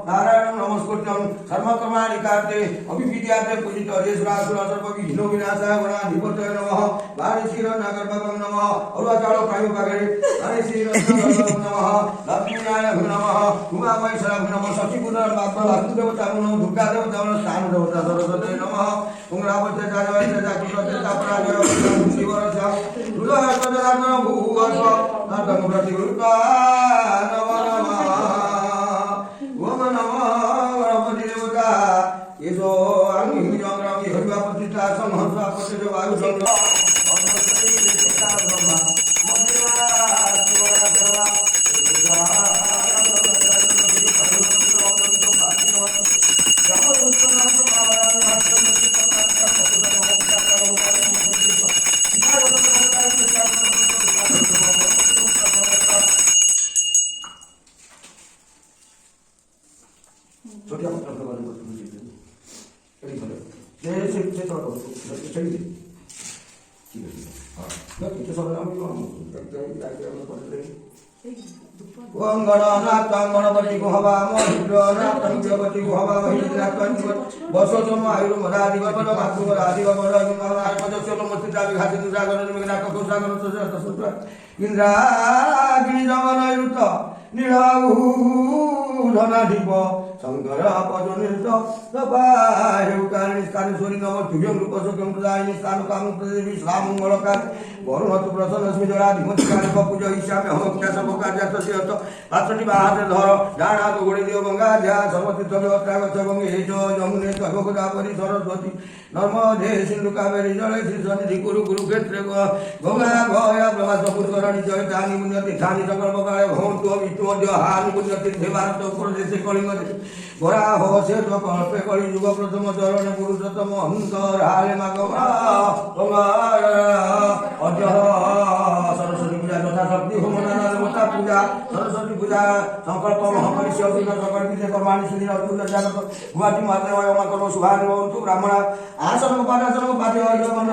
नारायण नमस्कृत्यं सर्वकर्माणि कारते अभिविद्याते पूजित हरेश्वरासुर सर्वविघ्नो विनाशाय गणाधिपतये नमः वाणीशीरन्नगर्भगं नमः अरुणाचल प्रायुपगरे वाणीशीरन्नगर्भगं नमः लक्ष्मीनारायण नमः उमामहेश्वराय नमः शशिपुत्र बाप्पा वासुदेवता नमः दुर्गा देवता नमः स्थान देवता सरस्वती नमः उंगरावते जायवते जाकुते तापराजय शिवरस रुद्रहस्तदान भूवस्व नर्दम प्रतिरूपा नमः नमः ओम नमः गणपति देवता येसो आंगि जंग्रामि हरिवा प्रतिष्ठा संहंसा प्रतिष्ठा वायु संग्रह छोटिया पत्थर के बारे में से थोड़ा चलिए ठीक है हाँ तो सब हम करते हैं कार्यक्रम करते हैं ओम गणनाथं गणपति को हवामहे रुद्रनाथं गणपति को हवामहे रुद्रनाथं वसोतम आयुर्मदादिवपद मातुवरादिवपद इंद्राग्निजमनयुत नीलाभूधनाधिप शंकर पदनिर्त तपाहेकारणेश्वरी नम तुभ्यं रूपसुखं प्रदायिनी स्थानुकामं प्रदेवी स्वामंगलकार वरुणतु प्रसन्नस्मि जराधिमतिकारक पूज ईशाम्य होमोक्यासर्वकार्यास्तस्यत पात्रटी बाहाते धर डाणात गोड़े दियो गंगा ध्या सर्वतीर्थ देवत्रागत गंगे च यमुने तव गोदावरी सरस्वती नर्मदे सिंधु कावेरी जले श्रीसन्निधि कुरु कुरुक्षेत्रे गंगा गया प्रभास पुष्करणी जयतानि पुण्यति धानि सकल्पकाले भवन्तु अविष्णुमद्य हानि पुण्यतीर्थे भारत प्रदेशे कलिंगदे वराह शेष कल्पे कलि युग प्रथम चरण पुरुषोत्तम अंतराले मागमा सरस्वती पूजा तथा शक्ति होम नाना देवता पूजा सरस्वती पूजा संकल्प महापरिश्य सकल कर्माणि सुधीर अतुल जागत भुवाति मातृ कर्म शुभानि भवन्तु ब्राह्मण आसन उपादासन उपादे पुष्पं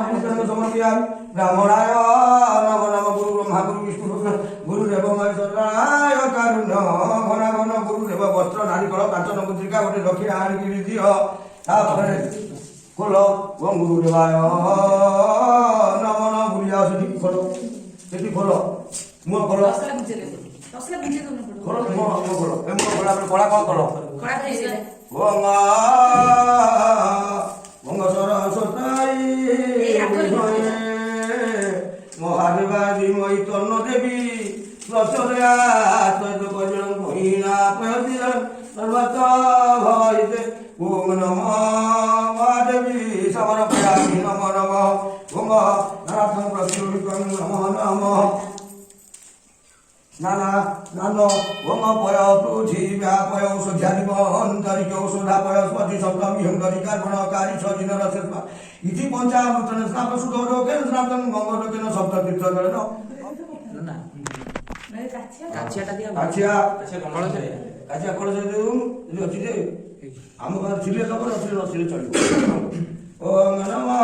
समर्पयामि ब्राह्मणाय नमो नमः गुरु ब्रह्मा गुरु विष्णु गुरुदेव महेश्वराय कारुण्य घन घन गुरुदेव वस्त्र नारी कल कांचन मुद्रिका गोटे दक्षिणा आଣିକି दिଅ तापर खोल ओम गुरुदेवाय नमो नमः भूल जाओ सेठी खोल मुह खोल खोल मुह खोल ए मुह खोला कोला कौन खोल ओम मंग सरस्वती महादेवादी मयि तन्न देवी स्वचरया तद्वजनं महिना पयतिरं सर्वत भवते ओम नमः महादेवी समर्पयामि नमो नमः ओम नारायण प्रसन्नं नमो नमः नाना नानो ओम पय पृथिव्या पय औषध्यानि बहन्तरिक औषधापय स्वति सप्तमी हंकरिका गणकारी सजिन रसेस्मा इति पंचामृतन स्नाप सुदोरोकेन स्नातन गंगोरोकेन सप्ततीर्थकरेन ना काछियाटा दिया काछिया कळस देउ अछि जे हम घर छिले तो रसिले चलिबो ओम नमः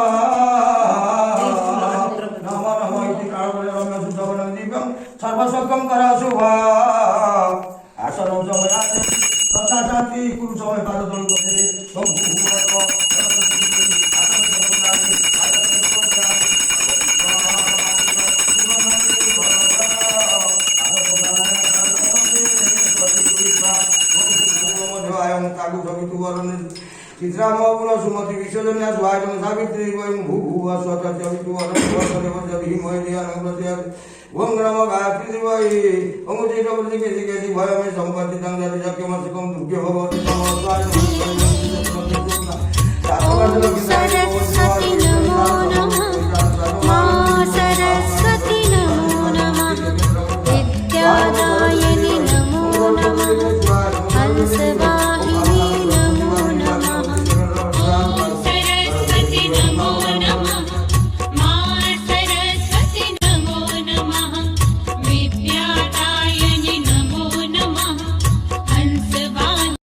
नमः नमः इति कालबले रम्य सुदवनं दिव्यं सर्वसकं कर शुभ आसनं समयाते तथा शांति कुरु समय पाद तळ बसेरे चित्रामौल सुमति विश्वजन्या सुभाषं सावित्री वयं भूभुव स्वतत्यवितु अनन्तदेवस्य धीमहि धियानं प्रचोदयात् ओम नमो गायत्री देवाय ओम जय जगन्नाथ केसि भयमे संपत्ति तंग जति शक्यमस्कं दुर्गे भगवती